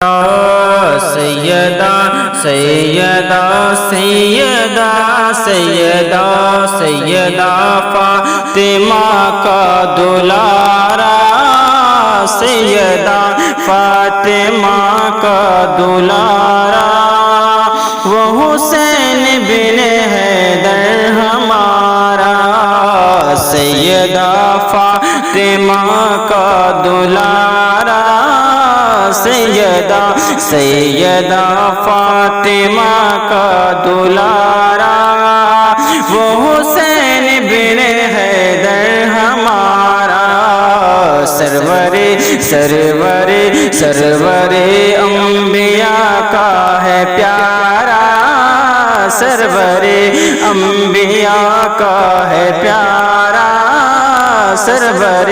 سیدہ سیدہ سیدہ سیدہ سیدہ فاطمہ کا دلارا، سیدہ فاطمہ کا دلارا، وہ حسین بن حیدر ہمارا، سیدہ فاطمہ کا دلارا، سیدہ سیدہ فاطمہ کا دلارا، وہ حسین بن حیدر ہمارا، سرور سرور سرور انبیاء کا ہے پیارا، سرور انبیاء کا ہے پیارا، سرور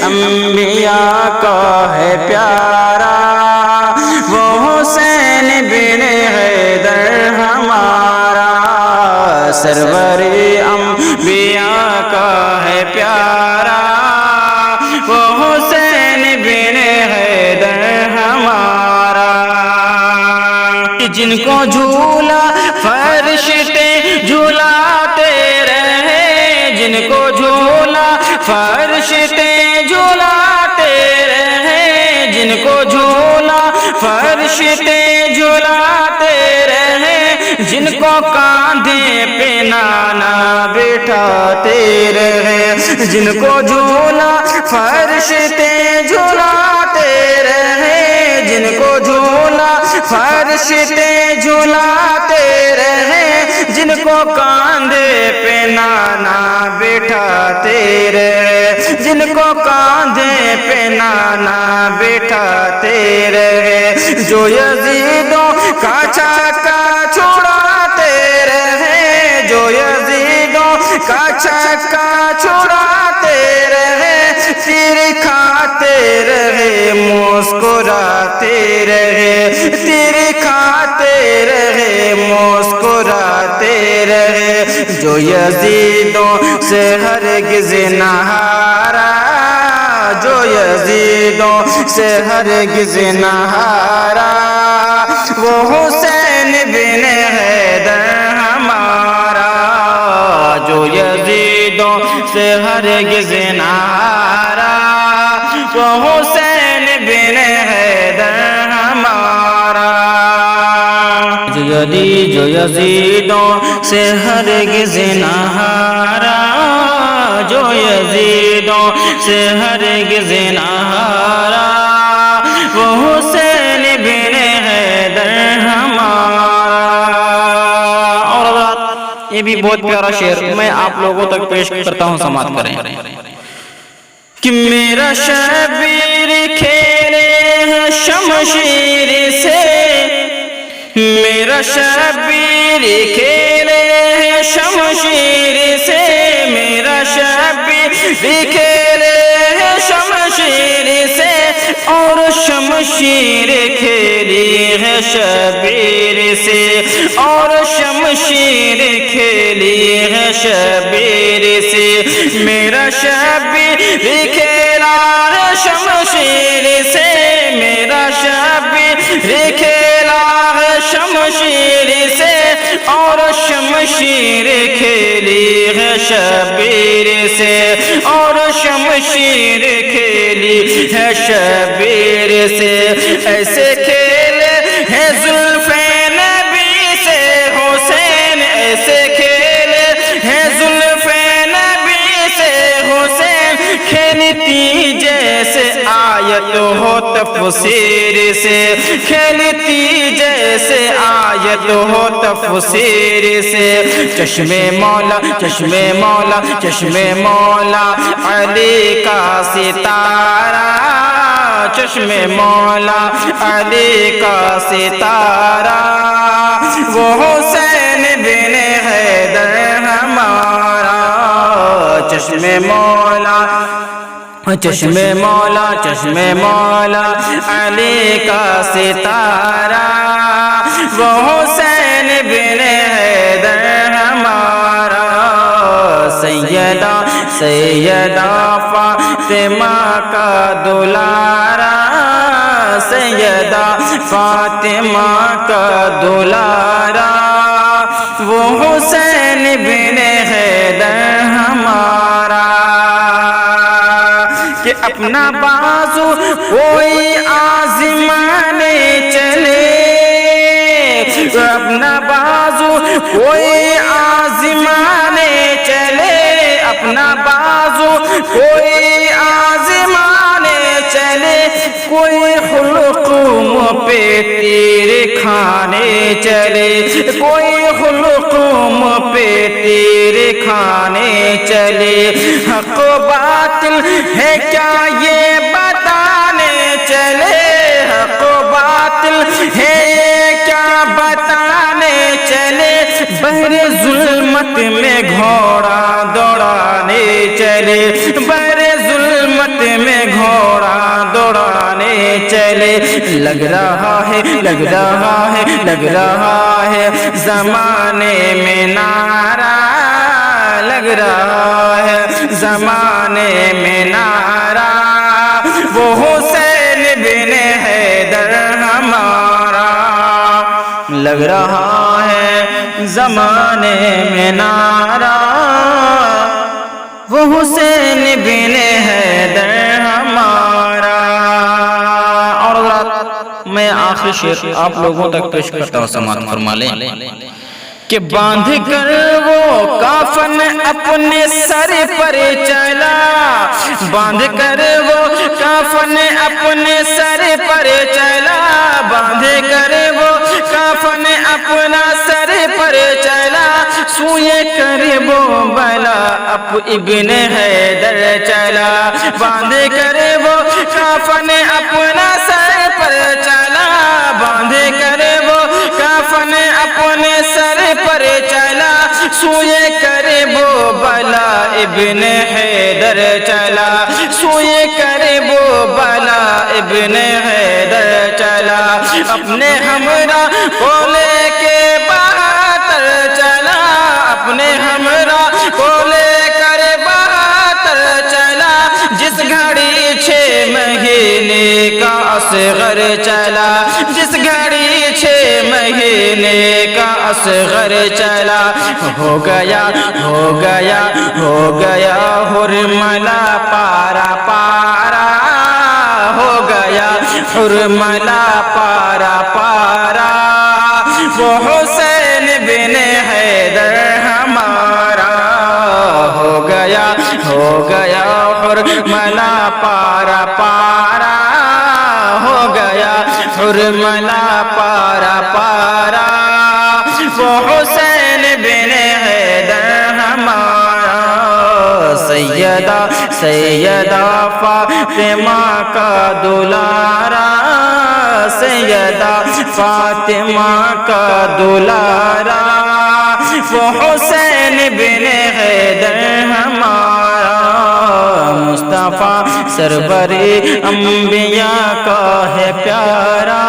انبیاء کا ہے پیارا، وہ حسین بن حیدر ہمارا، سرور انبیاء کا ہے پیارا، وہ حسین بن حیدر ہمارا، جن کو جھولا فرشتے جھولاتے رہے، جن کو جھولا فرشتے جھولاتے رہے، جن کو جھولا فرشتے جھولاتے رہے، جن کو کاندھے پہ نانا بٹھاتے رہے، جن کو جھولا فرشتے جھولاتے رہے، جن کو جھولا فرشتے جھولاتے رہے، جن کو کاندھے پہ نانا بٹھاتے رہے، جن کو کاندھے پہ نانا بٹھاتے رہے، جو یزیدوں کا چکا چھڑاتے رہے، جو یزیدوں کا چکا چھڑاتے رہے، تیر کھاتے رہے مسکراتے رہے، تیر کھاتے رہے مسکراتے رہے، جو یزیدوں سے ہرگز نہ ہارا، جو یزیدوں سے ہرگز نہ ہارا، وہ حسین بن حیدر ہمارا، جو یزیدوں سے ہرگز نہ ہارا، وہ حسین بن حیدر ہمارا، جو یزیدوں سے ہرگز نہ ہارا، جو یزیدوں سے ہرگز نہ ہارا، وہ حسین بن حیدر ہمارا۔ اور یہ بھی بہت پیارا شعر میں آپ لوگوں تک پیش کرتا ہوں، سماعت کریں کہ میرا شبیر کھیلے ہے شمشیر سے، میرا شبیر کھیلے ہے شمشیر سے، میرا شبیر کھیلے ہے شمشیر سے، اور شمشیر کھیلی ہے شبیر سے، اور شمشیر کھیلی ہے شبیر سے، میرا شبیر کھیلا ہے شمشیر سے، میرا شبیر کھیلا ہے شمشیر سے، اور شمشیر کھیلی ہے شبیر سے، اور شمشیر کھیلی ہے شبیر سے، ایسے کھیلے ہیں زلف نبی سے حسین، ایسے کھیلے ہیں زلف نبی سے حسین، کھیلتی جیسے آیت ہو تفسیر سے، کھیلتی جیسے آیت ہو تفسیر سے، چشم مولا چشم مولا چشم مولا علی کا ستارہ، چشم مولا علی کا ستارہ، وہ حسین بن حیدر ہمارا، چشم مولا چشم مولا چشم مولا علی کا ستارہ، وہ حسین بن حیدر ہمارا، سیدہ سیدہ فاطمہ کا دلارا، سیدہ سیدہ فاطمہ کا دلارا، وہ حسین بن حیدر ہمارا، کہ اپنا بازو کوئی آزمانے چلے، اپنا بازو کوئی آزمانے چلے، اپنا بازو کوئی آزمانے چلے، کوئی حلقوم پہ تیر کھانے چلے، کوئی حلقوم پہ تیر کھانے چلے، حق و باطل ہے کیا یہ بتانے چلے، حق و باطل ہے کیا بتانے چلے، بحر ظلمت میں گھوڑا دوڑانے چلے، بحر ظلمت میں گھوڑا دوڑانے چلے، لگ رہا ہے لگ رہا ہے لگ رہا ہے زمانے میں نعرہ، لگ رہا ہے زمانے میں نعرہ، وہ حسین بن حیدر ہمارا، لگ رہا ہے زمانے میں نعرہ، وہ حسین بن حیدر ہمارا۔ اور میں آخری شعر آپ لوگوں تک پیش کرتا ہوں، سماعت فرما لیں کہ باندھ کر وہ کافن اپنے سر پر چلا، باندھ کر وہ کافن اپنے سر پر چلا، باندھ کر وہ کافن اپنا سر پر چلا، سوئے کرب و بلا اب ابن حیدر چلا، باندھ کر وہ کافن اپنا سر پر چلا، باندھ کر وہ کافن اپنے سر پر چلا، سوئے کرب و بلا ابن حیدر چلا، سوئے کرب و بلا ابن حیدر چلا، اپنے ہمراہ کو لے کے بہتر چلا، اپنے ہمراہ کو لے کر بہتر چلا، جس گھڑی 6 مہینے کا اصغر چلا، جس گھڑی 6 مہینے کا اصغر چلا، ہو گیا ہو گیا ہو گیا حرملہ پارا پارا، ہو گیا حرملہ پارا پارا، وہ حسین بن حیدر ہمارا، ہو گیا حرملہ پارا پارا، ہو گیا حرملہ پارا پارا، وہ حسین بن حیدر ہمارا، سیدہ فاطمہ کا دلارا، سیدہ فاطمہ کا دلارا، وہ حسین بن حیدر ہمارا، مصطفیٰ سرور انبیاء کا ہے پیارا،